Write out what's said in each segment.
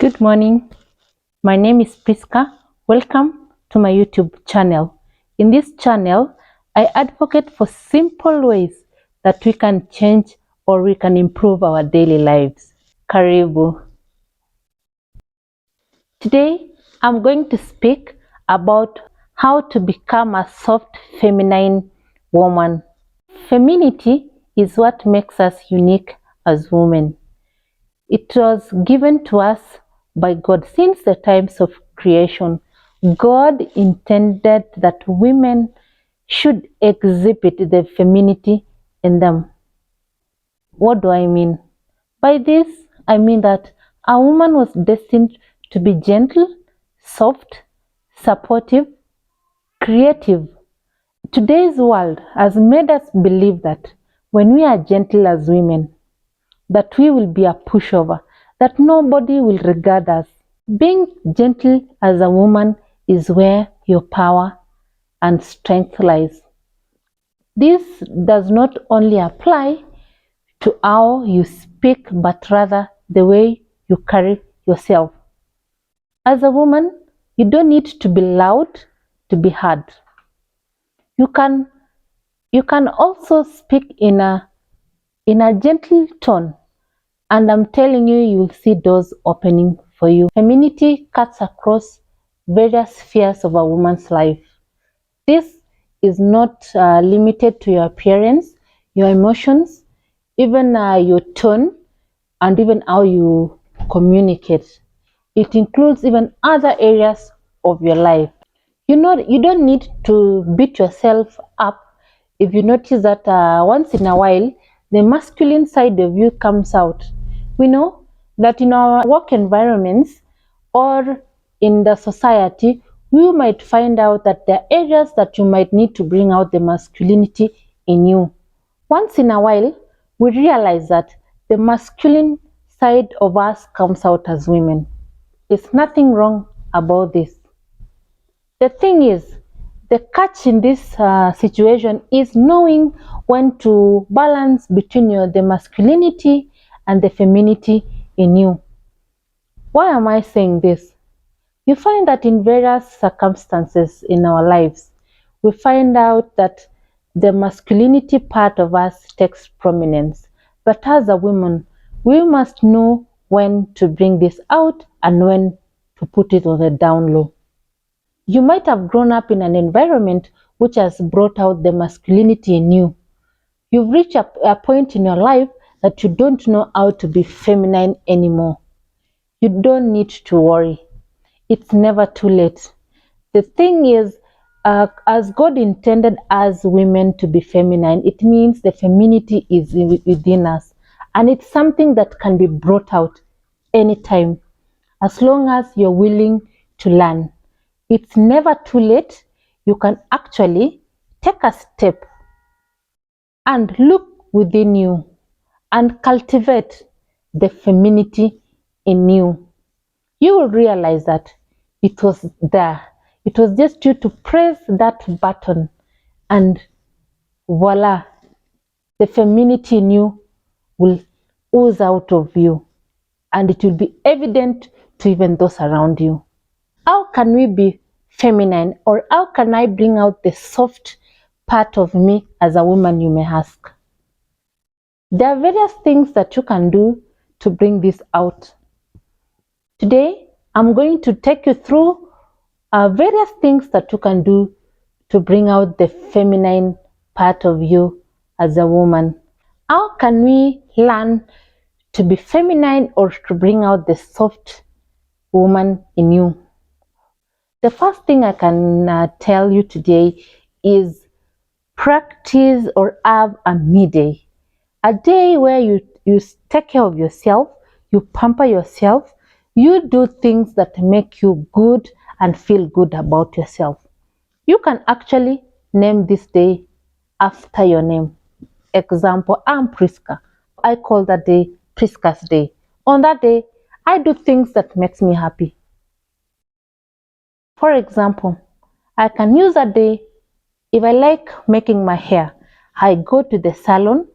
Good morning. My name is Priska. Welcome to my YouTube channel. In this channel, I advocate for simple ways that we can change or we can improve our daily lives. Karibu. Today, I'm going to speak about how to become a soft feminine woman. Femininity is what makes us unique as women. It was given to us by God since the times of creation. God intended that women should exhibit the femininity in them. What do I mean? By this, I mean that a woman was destined to be gentle, soft, supportive, creative. Today's world has made us believe that when we are gentle as women, that we will be a pushover, that nobody will regard us. Being gentle as a woman is where your power and strength lies. This does not only apply to how you speak, but rather the way you carry yourself. As a woman, you don't need to be loud to be heard. You can also speak in a gentle tone, and I'm telling you, you will see doors opening for you. Femininity cuts across various spheres of a woman's life. This is not limited to your appearance, your emotions, even your tone, and even how you communicate. It includes even other areas of your life. You don't need to beat yourself up if you notice that once in a while the masculine side of you comes out. We know that in our work environments or in the society, we might find out that there are areas that you might need to bring out the masculinity in you. Once in a while, we realize that the masculine side of us comes out as women. There's nothing wrong about this. The thing is, the catch in this situation is knowing when to balance between the masculinity and the femininity in you. Why am I saying this? You find that in various circumstances in our lives, we find out that the masculinity part of us takes prominence. But as a woman, we must know when to bring this out and when to put it on the down low. You might have grown up in an environment which has brought out the masculinity in you. You've reached a point in your life that you don't know how to be feminine anymore. You don't need to worry. It's never too late. The thing is, as God intended us women to be feminine, it means the femininity is within us. And it's something that can be brought out anytime, as long as you're willing to learn. It's never too late. You can actually take a step and look within you and cultivate the femininity in you. You will realize that it was there. It was just you to press that button and voila, the femininity in you will ooze out of you and it will be evident to even those around you. How can we be feminine, or how can I bring out the soft part of me as a woman, you may ask? There are various things that you can do to bring this out. Today, I'm going to take you through various things that you can do to bring out the feminine part of you as a woman. How can we learn to be feminine or to bring out the soft woman in you? The first thing I can tell you today is practice or have a me day. A day where you take care of yourself, you pamper yourself, you do things that make you good and feel good about yourself. You can actually name this day after your name. Example, I'm Priska. I call that day Priska's Day. On that day, I do things that makes me happy. For example, I can use a day, if I like making my hair, I go to the salon,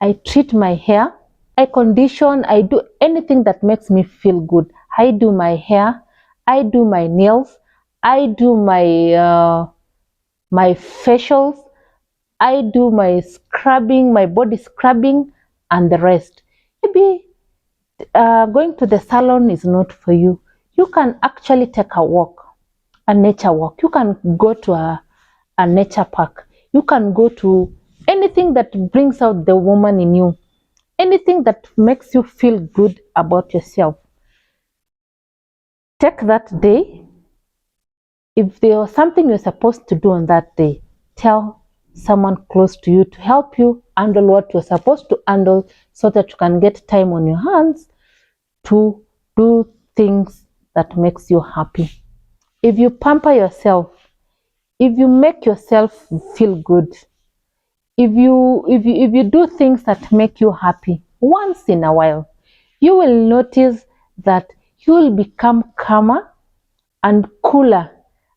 I treat my hair, I condition, I do anything that makes me feel good. I do my hair, I do my nails, I do my facials, I do my scrubbing, my body scrubbing, and the rest. Maybe going to the salon is not for you. You can actually take a walk, a nature walk. You can go to a nature park. You can go to anything that brings out the woman in you, anything that makes you feel good about yourself. Take that day. If there was something you're supposed to do on that day, tell someone close to you to help you handle what you're supposed to handle so that you can get time on your hands to do things that makes you happy. If you pamper yourself, if you make yourself feel good, if you do things that make you happy once in a while, you will notice that you will become calmer and cooler,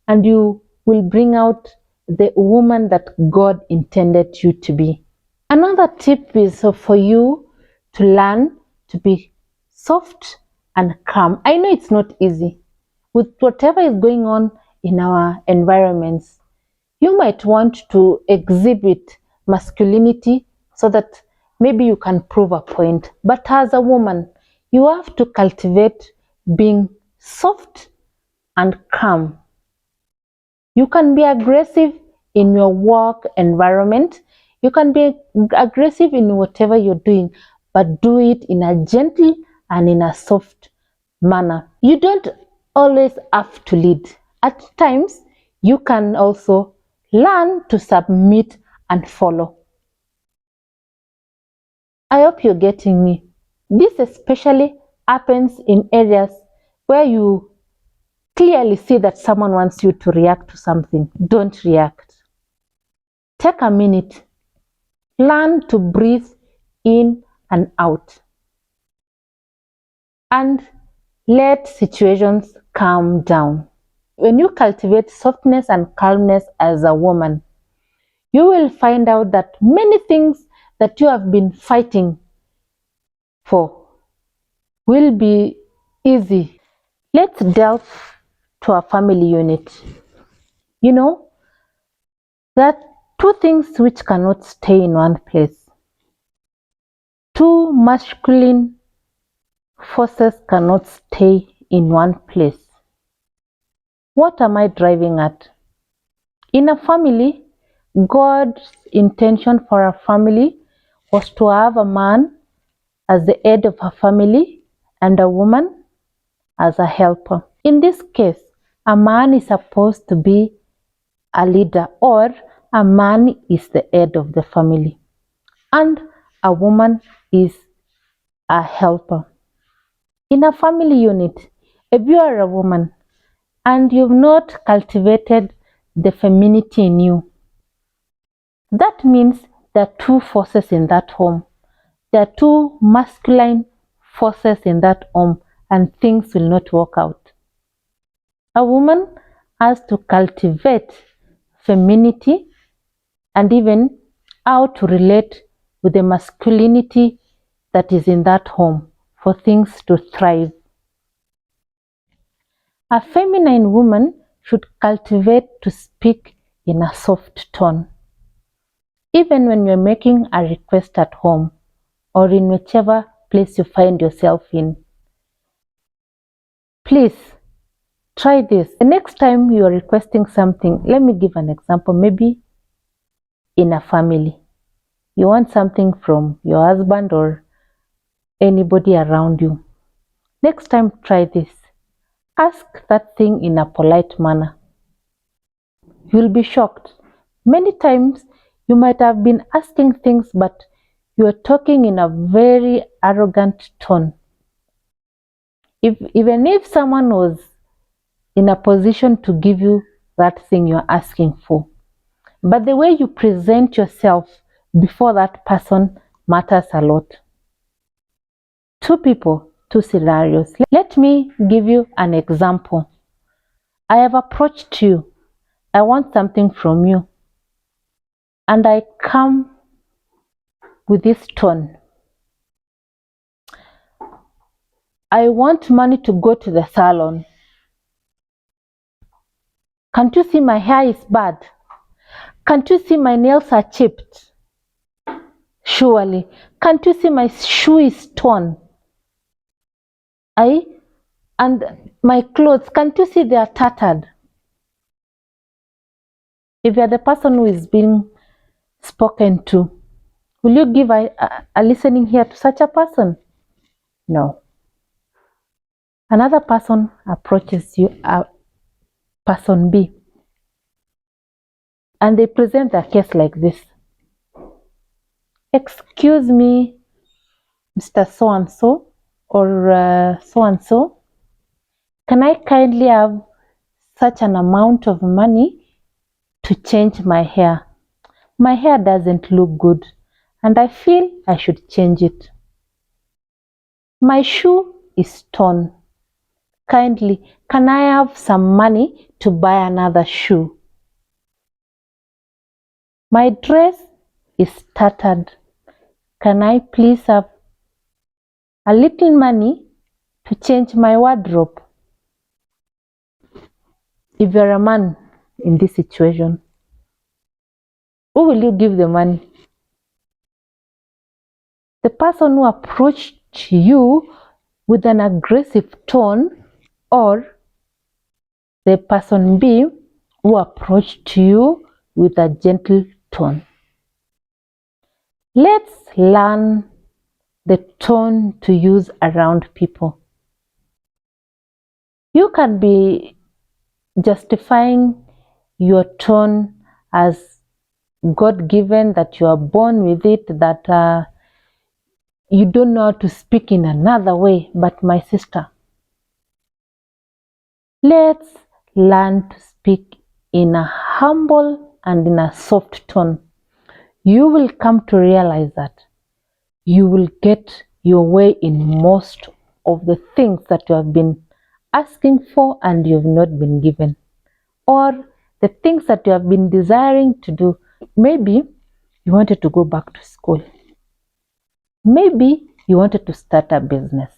and you will bring out the woman that God intended you to be. Another tip is for you to learn to be soft and calm. I know it's not easy with whatever is going on in our environments. You might want to exhibit masculinity so that maybe you can prove a point. But as a woman, you have to cultivate being soft and calm. You can be aggressive in your work environment. You can be aggressive in whatever you're doing, but do it in a gentle and in a soft manner. You don't always have to lead. At times, you can also learn to submit and follow. I hope you're getting me. This especially happens in areas where you clearly see that someone wants you to react to something. Don't react. Take a minute. Learn to breathe in and out. And let situations calm down. When you cultivate softness and calmness as a woman, you will find out that many things that you have been fighting for will be easy. Let's delve to a family unit. You know, there are two things which cannot stay in one place. Two masculine forces cannot stay in one place. What am I driving at? In a family, God's intention for a family was to have a man as the head of a family and a woman as a helper. In this case, a man is supposed to be a leader, or a man is the head of the family, and a woman is a helper. In a family unit, if you are a woman and you've not cultivated the femininity in you, that means there are two forces in that home. There are two masculine forces in that home, and things will not work out. A woman has to cultivate femininity and even how to relate with the masculinity that is in that home for things to thrive. A feminine woman should cultivate to speak in a soft tone. Even when you're making a request at home or in whichever place you find yourself in, please try this. The next time you are requesting something, let me give an example. Maybe in a family, you want something from your husband or anybody around you. Next time, try this. Ask that thing in a polite manner. You'll be shocked. Many times you might have been asking things, but you're talking in a very arrogant tone. Even if someone was in a position to give you that thing you're asking for, but the way you present yourself before that person matters a lot. Two people, two scenarios. Let me give you an example. I have approached you. I want something from you. And I come with this tone. I want money to go to the salon. Can't you see my hair is bad? Can't you see my nails are chipped? Surely. Can't you see my shoe is torn? And my clothes, can't you see they are tattered? If you are the person who is being spoken to, will you give a listening ear to such a person? No. Another person approaches you, person B, and they present their case like this. Excuse me, Mr. So-and-so or so-and-so, can I kindly have such an amount of money to change my hair? My hair doesn't look good and I feel I should change it. My shoe is torn. Kindly, can I have some money to buy another shoe? My dress is tattered. Can I please have a little money to change my wardrobe? If you're a man in this situation, who will you give the money? The person who approached you with an aggressive tone, or the person B who approached you with a gentle tone? Let's learn the tone to use around people. You can be justifying your tone as God-given, that you are born with it, that you don't know how to speak in another way. But my sister, let's learn to speak in a humble and in a soft tone. You will come to realize that you will get your way in most of the things that you have been asking for and you have not been given, or the things that you have been desiring to do. Maybe you wanted to go back to school. Maybe you wanted to start a business.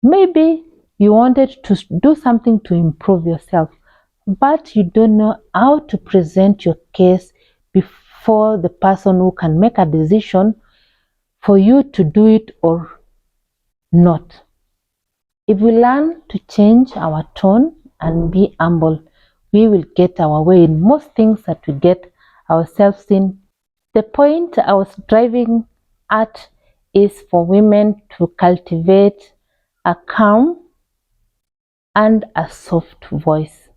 Maybe you wanted to do something to improve yourself, but you don't know how to present your case before the person who can make a decision for you to do it or not. If we learn to change our tone and be humble, we will get our way in most things that we get ourselves in. The point I was driving at is for women to cultivate a calm and a soft voice.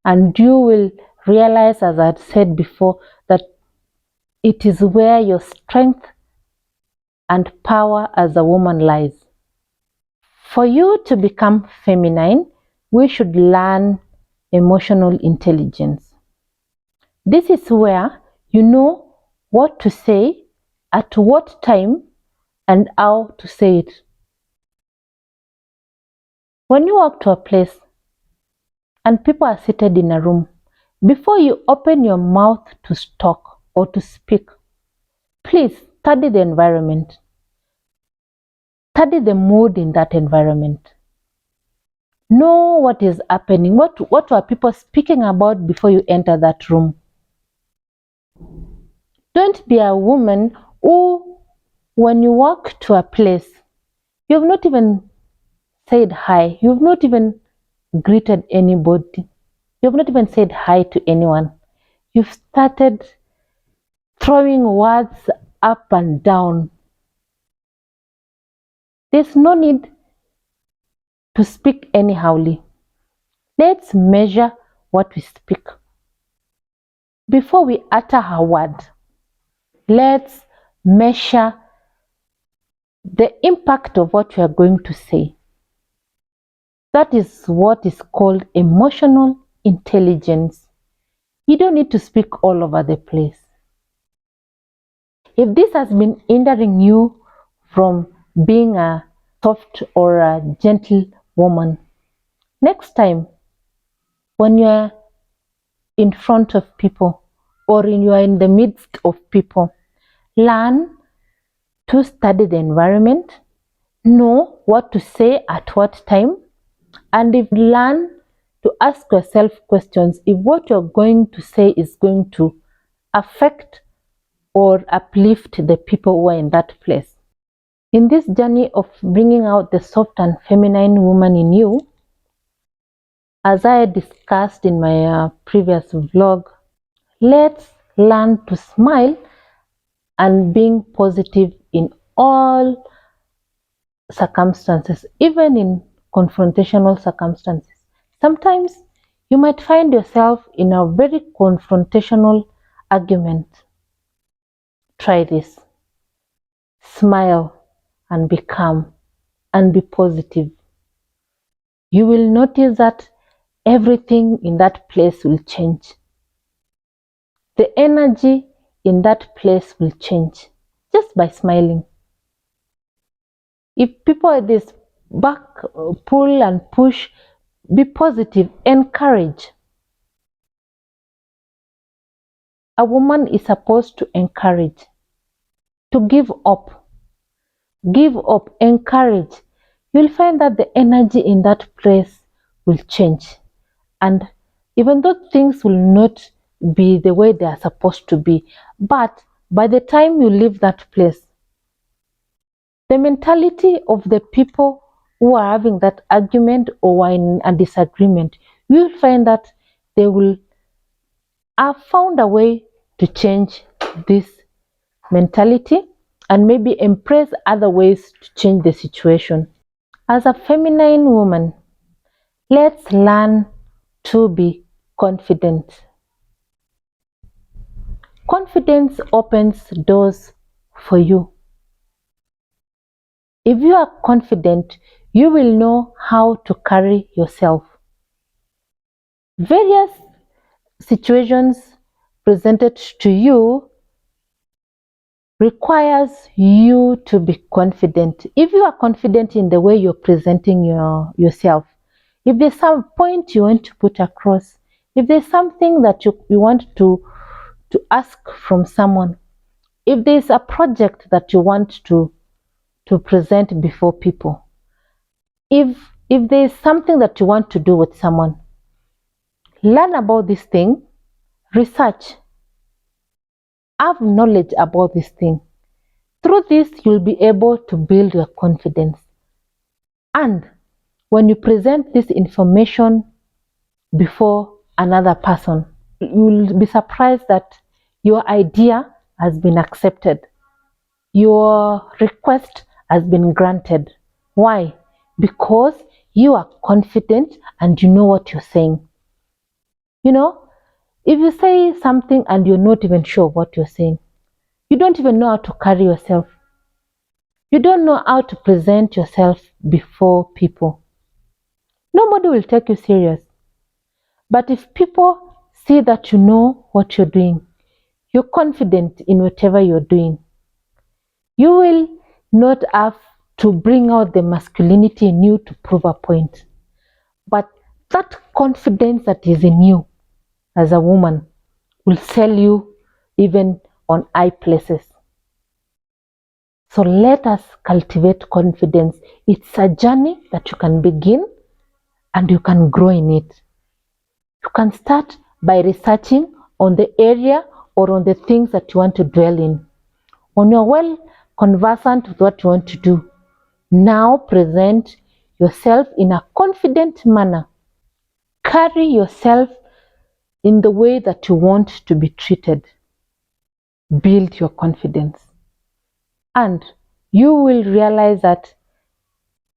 And you will realize, as I said before, that it is where your strength and power as a woman lies. For you to become feminine, we should learn emotional intelligence. This is where you know what to say, at what time, and how to say it. When you walk to a place and people are seated in a room, before you open your mouth to talk or to speak, please study the environment. Study the mood in that environment. Know what is happening. What are people speaking about before you enter that room? Don't be a woman who, when you walk to a place, you've not even said hi. You've not even greeted anybody. You've not even said hi to anyone. You've started throwing words up and down. There's no need to speak anyhowly. Let's measure what we speak. Before we utter a word, let's measure the impact of what we are going to say. That is what is called emotional intelligence. You don't need to speak all over the place. If this has been hindering you from being a soft or a gentle woman, next time when you're in front of people or you're in the midst of people, learn to study the environment, know what to say at what time, and if learn to ask yourself questions if what you're going to say is going to affect or uplift the people who are in that place. In this journey of bringing out the soft and feminine woman in you, as I discussed in my previous vlog, let's learn to smile and being positive in all circumstances, even in confrontational circumstances. Sometimes you might find yourself in a very confrontational argument. Try this. Smile and be calm and be positive. You will notice that everything in that place will change. The energy in that place will change just by smiling. If people are this back, pull and push, be positive, encourage. A woman is supposed to encourage, to give up, encourage. You'll find that the energy in that place will change. And even though things will not be the way they are supposed to be, but by the time you leave that place, the mentality of the people who are having that argument or in a disagreement, you will find that they will have found a way to change this mentality and maybe embrace other ways to change the situation. As a feminine woman, let's learn to be confident. Confidence opens doors for you. If you are confident, you will know how to carry yourself. Various situations presented to you requires you to be confident. If you are confident in the way you're presenting yourself, if there's some point you want to put across, if there's something that you want to ask from someone, if there's a project that you want to present before people, if there's something that you want to do with someone, learn about this thing, research, have knowledge about this thing. Through this, you'll be able to build your confidence. And when you present this information before another person, you'll be surprised that your idea has been accepted. Your request has been granted. Why? Because you are confident and you know what you're saying. You know, if you say something and you're not even sure what you're saying, you don't even know how to carry yourself. You don't know how to present yourself before people. Nobody will take you serious. But if people see that you know what you're doing, you're confident in whatever you're doing, you will not have to bring out the masculinity in you to prove a point. But that confidence that is in you as a woman will sell you even on high places. So let us cultivate confidence. It's a journey that you can begin and you can grow in it. You can start by researching on the area or on the things that you want to dwell in. When you're well conversant with what you want to do, now present yourself in a confident manner. Carry yourself in the way that you want to be treated. Build your confidence. And you will realize that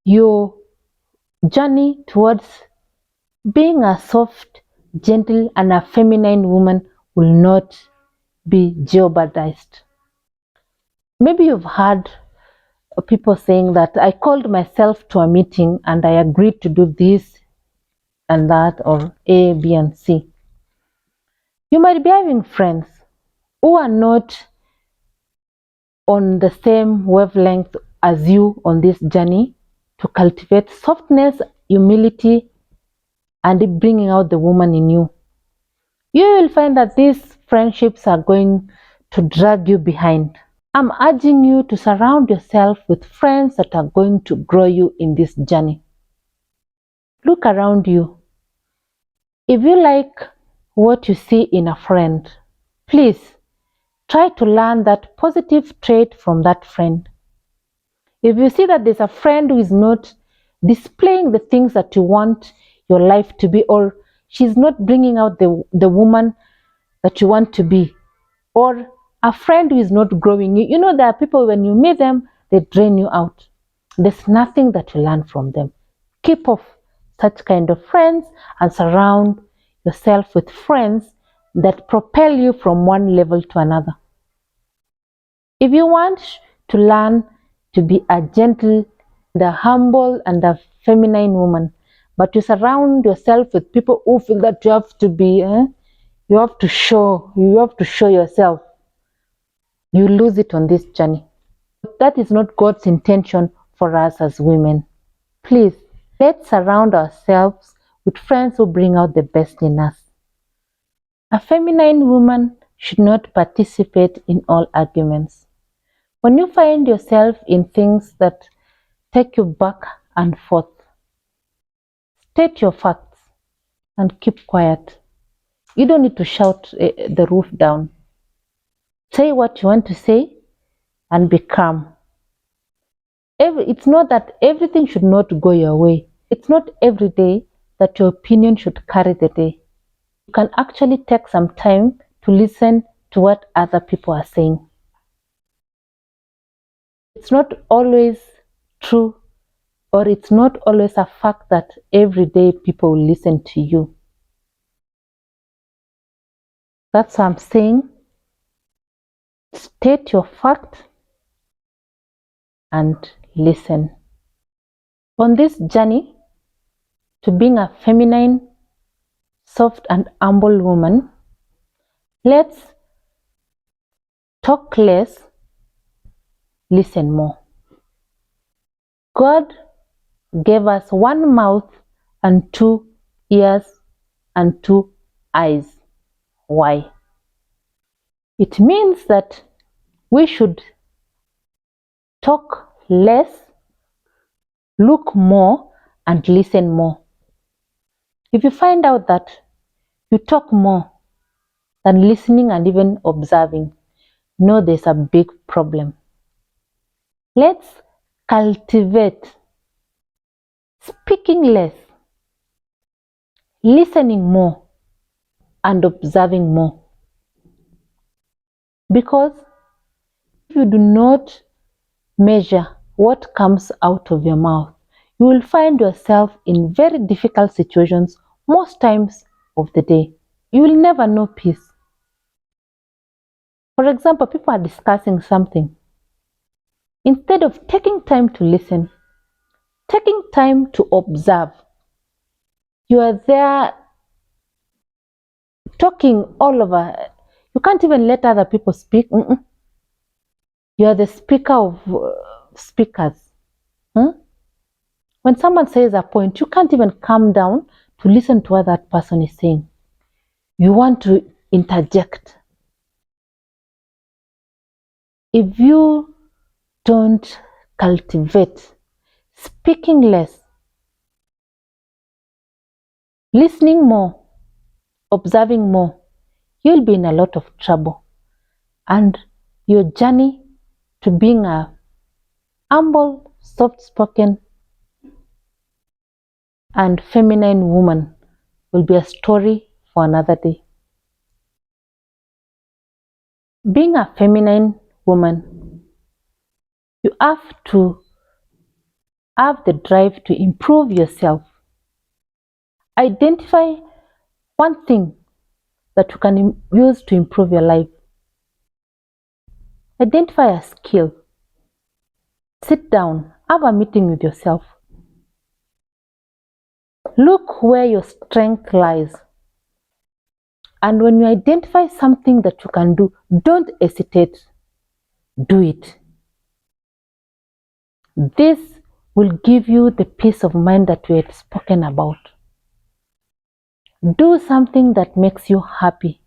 your journey towards being a soft, gentle, and a feminine woman will not be jeopardized. Maybe you've heard people saying that I called myself to a meeting and I agreed to do this and that, or A, B, and C. You might be having friends who are not on the same wavelength as you on this journey to cultivate softness, humility, and bringing out the woman in you. You will find that these friendships are going to drag you behind. I'm urging you to surround yourself with friends that are going to grow you in this journey. Look around you. If you like what you see in a friend, please try to learn that positive trait from that friend. If you see that there's a friend who is not displaying the things that you want your life to be, or she's not bringing out the woman that you want to be, or a friend who is not growing you, you know, there are people when you meet them, they drain you out. There's nothing that you learn from them. Keep off such kind of friends and surround yourself with friends that propel you from one level to another. If you want to learn to be a gentle, the humble, and a feminine woman, but you surround yourself with people who feel that you have to be, you have to show yourself, you lose it on this journey. That is not God's intention for us as women. Please, let's surround ourselves with friends who bring out the best in us. A feminine woman should not participate in all arguments. When you find yourself in things that take you back and forth, state your facts and keep quiet. You don't need to shout the roof down. Say what you want to say and be calm. It's not that everything should not go your way. It's not every day that your opinion should carry the day. You can actually take some time to listen to what other people are saying. It's not always true, or it's not always a fact that every day people will listen to you. That's what I'm saying. State your fact and listen. On this journey to being a feminine, soft, and humble woman, let's talk less, listen more. God gave us one mouth and 2 ears and 2 eyes. Why? It means that we should talk less, look more, and listen more. If you find out that you talk more than listening and even observing, know there's a big problem. Let's cultivate speaking less, listening more, and observing more. Because if you do not measure what comes out of your mouth, you will find yourself in very difficult situations most times of the day. You will never know peace. For example, people are discussing something. Instead of taking time to listen, taking time to observe, you are there talking all over. You can't even let other people speak. You are the speaker of speakers. When someone says a point, you can't even calm down to listen to what that person is saying. You want to interject. If you don't cultivate speaking less, listening more, observing more, you'll be in a lot of trouble. And your journey to being a humble, soft-spoken, and feminine woman will be a story for another day. Being a feminine woman, you have to have the drive to improve yourself. Identify one thing that you can use to improve your life. Identify a skill. Sit down, have a meeting with yourself. Look where your strength lies. And when you identify something that you can do, don't hesitate. Do it. This will give you the peace of mind that we had spoken about. Do something that makes you happy.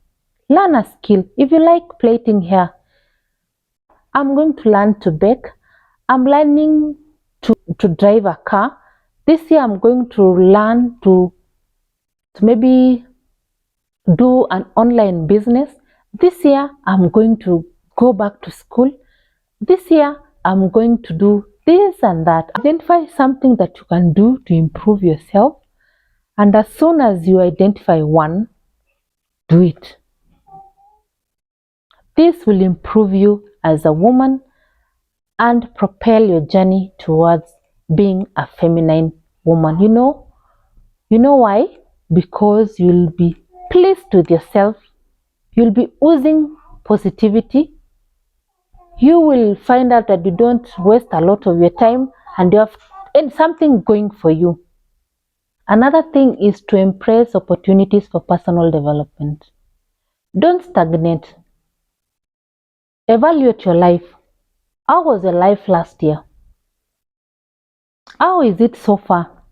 Learn a skill. If you like plaiting hair, I'm going to learn to bake. I'm learning to drive a car. This year I'm going to learn to maybe do an online business. This year I'm going to go back to school. This year I'm going to do this and that. Identify something that you can do to improve yourself, and as soon as you identify one, do it. This will improve you as a woman and propel your journey towards being a feminine woman. You know why? Because you'll be pleased with yourself. You'll be oozing positivity. You will find out that you don't waste a lot of your time and you have something going for you. Another thing is to embrace opportunities for personal development. Don't stagnate. Evaluate your life. How was your life last year? How is it so far?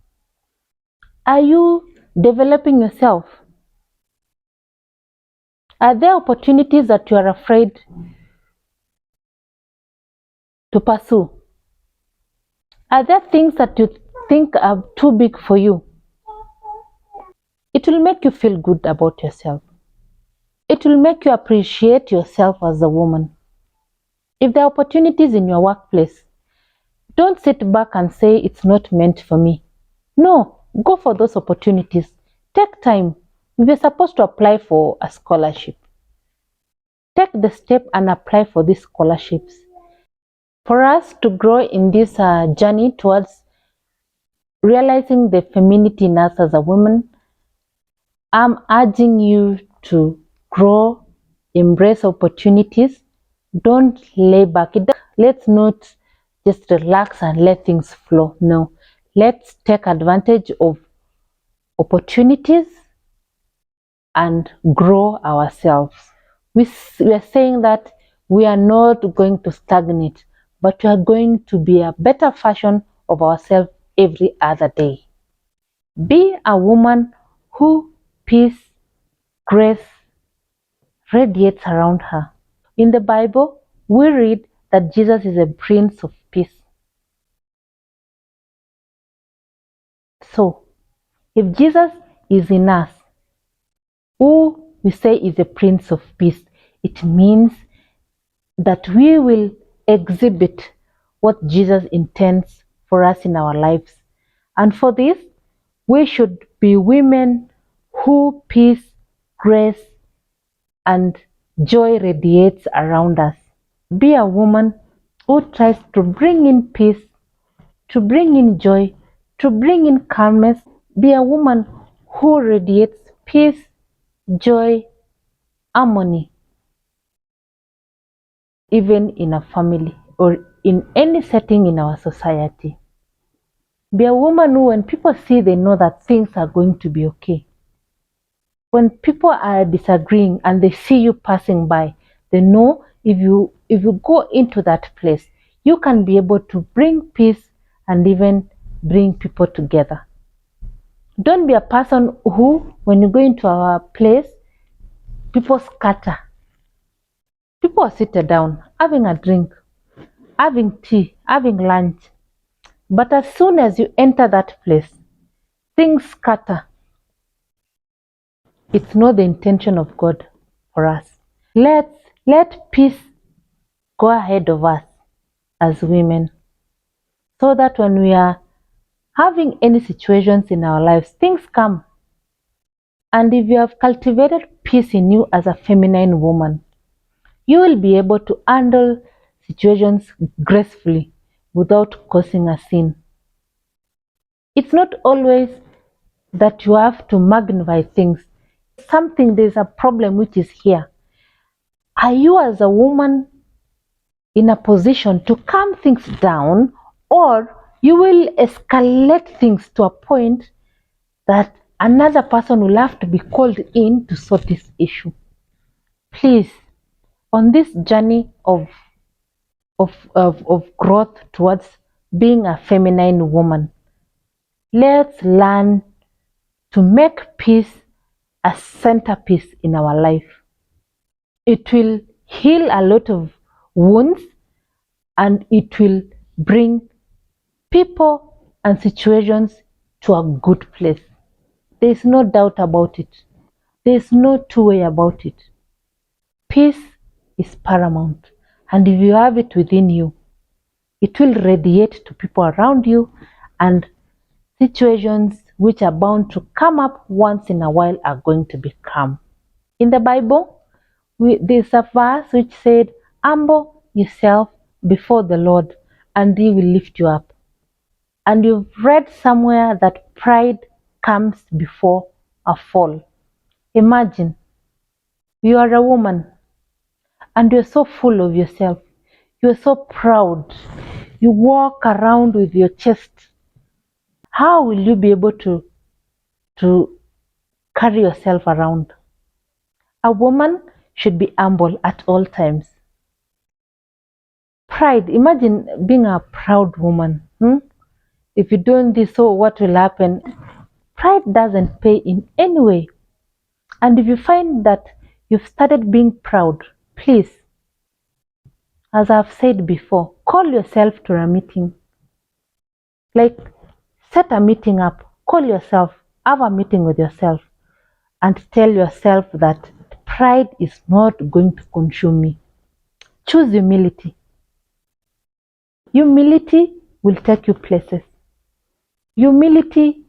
Are you developing yourself? Are there opportunities that you are afraid to pursue? Are there things that you think are too big for you? It will make you feel good about yourself. It will make you appreciate yourself as a woman. If there are opportunities in your workplace, don't sit back and say it's not meant for me. No, go for those opportunities. Take time. If you're supposed to apply for a scholarship, take the step and apply for these scholarships. For us to grow in this journey towards realizing the femininity in us as a woman, I'm urging you to grow, embrace opportunities, don't lay back. Let's not just relax and let things flow. No, let's take advantage of opportunities and grow ourselves. We are saying that we are not going to stagnate, but we are going to be a better version of ourselves every other day. Be a woman who peace, grace radiates around her. In the Bible, we read that Jesus is a prince of peace. So, if Jesus is in us, who we say is a prince of peace, it means that we will exhibit what Jesus intends for us in our lives. And for this, we should be women who peace, grace, and joy radiates around us. Be a woman who tries to bring in peace, to bring in joy, to bring in calmness. Be a woman who radiates peace, joy, harmony, even in a family or in any setting in our society. Be a woman who, when people see, they know that things are going to be okay. When people are disagreeing and they see you passing by, they know if you go into that place, you can be able to bring peace and even bring people together. Don't be a person who, when you go into our place, people scatter. People are seated down, having a drink, having tea, having lunch. But as soon as you enter that place, things scatter. It's not the intention of God for us. Let peace go ahead of us as women, so that when we are having any situations in our lives, things come. And if you have cultivated peace in you as a feminine woman, you will be able to handle situations gracefully without causing a sin. It's not always that you have to magnify things. There's a problem which is here. Are you as a woman in a position to calm things down, or you will escalate things to a point that another person will have to be called in to sort this issue? Please, on this journey of growth towards being a feminine woman, let's learn to make peace a centerpiece in our life. It will heal a lot of wounds and it will bring people and situations to a good place. There is no doubt about it. There is no two way about it. Peace is paramount, and if you have it within you, it will radiate to people around you, and situations which are bound to come up once in a while are going to be calm. In the Bible, there's a verse which said, "Humble yourself before the Lord, and He will lift you up." And you've read somewhere that pride comes before a fall. Imagine you are a woman and you're so full of yourself. You're so proud. You walk around with your chest. How will you be able to carry yourself around? A woman should be humble at all times. Pride, imagine being a proud woman. If you don't this, so what will happen? Pride doesn't pay in any way. And if you find that you've started being proud, please, as I've said before, call yourself to a meeting. Like, set a meeting up, call yourself, have a meeting with yourself, and tell yourself that pride is not going to consume me. Choose humility. Humility will take you places. Humility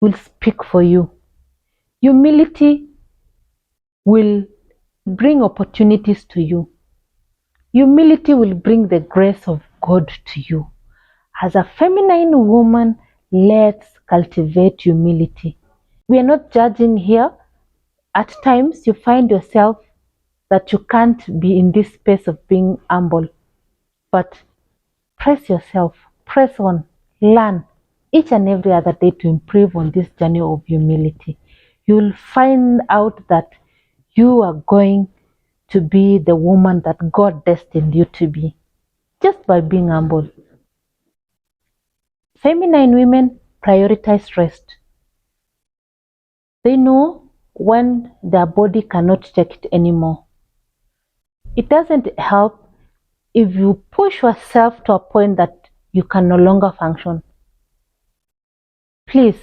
will speak for you. Humility will bring opportunities to you. Humility will bring the grace of God to you. As a feminine woman, let's cultivate humility. We are not judging here. At times, you find yourself that you can't be in this space of being humble. But press yourself, press on, learn each and every other day to improve on this journey of humility. You'll find out that you are going to be the woman that God destined you to be just by being humble. Feminine women prioritize rest. They know when their body cannot take it anymore. It doesn't help if you push yourself to a point that you can no longer function. Please,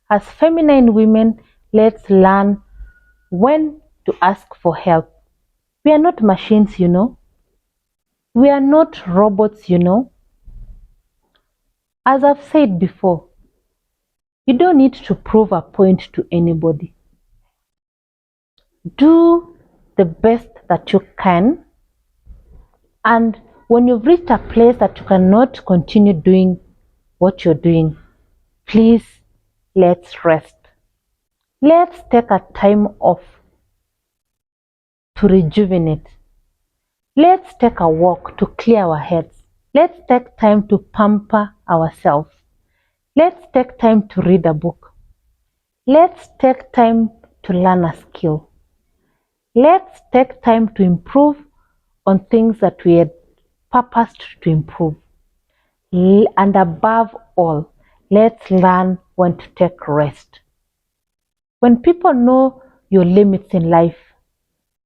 as feminine women, let's learn when to ask for help. We are not machines, you know. We are not robots, you know. As I've said before, you don't need to prove a point to anybody. Do the best that you can, and when you've reached a place that you cannot continue doing what you're doing, please, let's rest. Let's take a time off to rejuvenate. Let's take a walk to clear our heads. Let's take time to pamper ourselves. Let's take time to read a book. Let's take time to learn a skill. Let's take time to improve on things that we had purposed to improve. And above all, let's learn when to take rest. When people know your limits in life,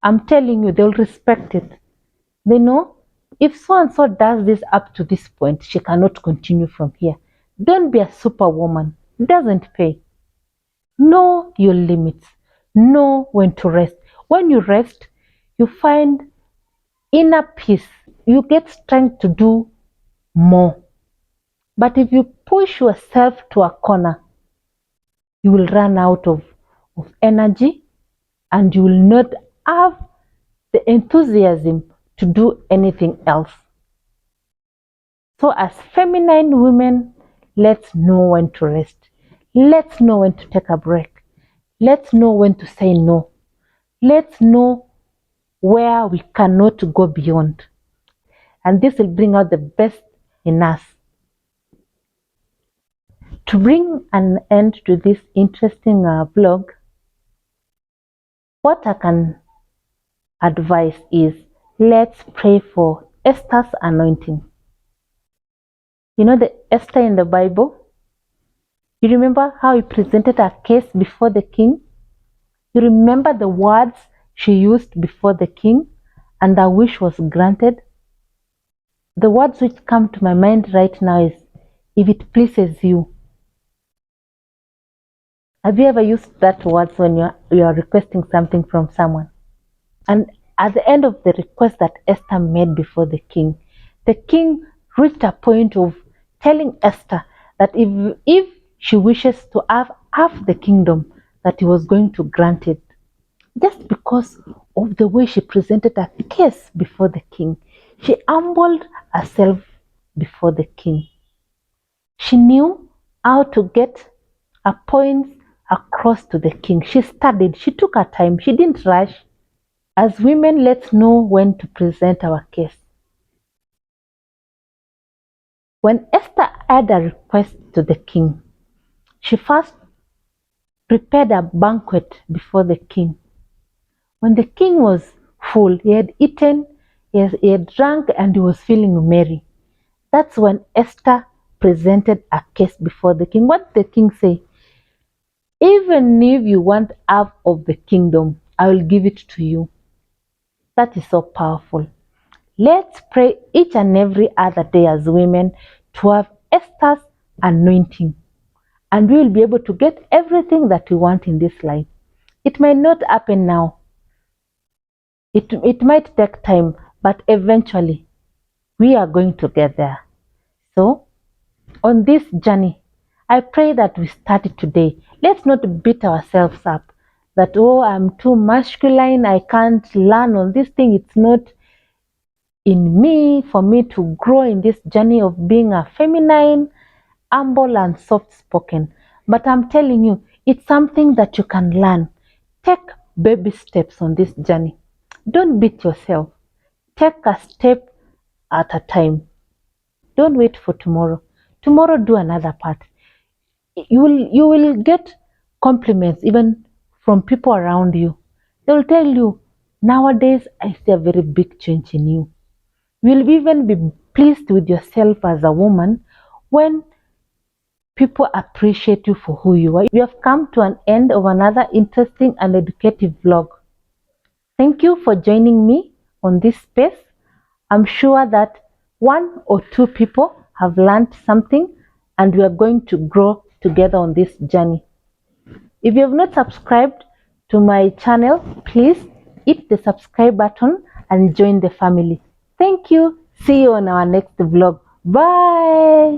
I'm telling you, they'll respect it. They know if so and so does this up to this point, she cannot continue from here. Don't be a superwoman. It doesn't pay. Know your limits. Know when to rest. When you rest, you find inner peace. You get strength to do more. But if you push yourself to a corner, you will run out of energy, and you will not have the enthusiasm to do anything else. So as feminine women, let's know when to rest. Let's know when to take a break. Let's know when to say no. Let's know where we cannot go beyond. And this will bring out the best in us. To bring an end to this interesting vlog, what I can advise is, let's pray for Esther's anointing. You know the Esther in the Bible? You remember how he presented her case before the king? You remember the words she used before the king, and her wish was granted? the words which come to my mind right now is, if it pleases you. Have you ever used that words when you are requesting something from someone? And at the end of the request that Esther made before the king reached a point of telling Esther that if she wishes to have half the kingdom, that he was going to grant it, just because of the way she presented her case before the king. She humbled herself before the king. She knew how to get her points across to the king. She studied, she took her time, she didn't rush. As women, let's know when to present our case. When Esther had a request to the king, she first prepared a banquet before the king. When the king was full, he had eaten, he had drunk, and he was feeling merry. That's when Esther presented a case before the king. What did the king say? Even if you want half of the kingdom, I will give it to you. That is so powerful. Let's pray each and every other day as women to have Esther's anointing, and we will be able to get everything that we want in this life. It may not happen now. It might take time, but eventually we are going to get there. So, on this journey, I pray that we start it today. Let's not beat ourselves up that, oh, I'm too masculine, I can't learn on this thing. It's not in me for me to grow in this journey of being a feminine, humble, and soft spoken. But I'm telling you, it's something that you can learn. Take baby steps on this journey. Don't beat yourself. Take a step at a time. Don't wait for tomorrow. Tomorrow, do another part. You will get compliments even from people around you. They will tell you, nowadays I see a very big change in you. You will even be pleased with yourself as a woman when people appreciate you for who you are. We have come to an end of another interesting and educative vlog. Thank you for joining me on this space. I'm sure that one or two people have learned something, and we are going to grow together on this journey. If you have not subscribed to my channel, please hit the subscribe button and join the family. Thank you. See you on our next vlog. Bye.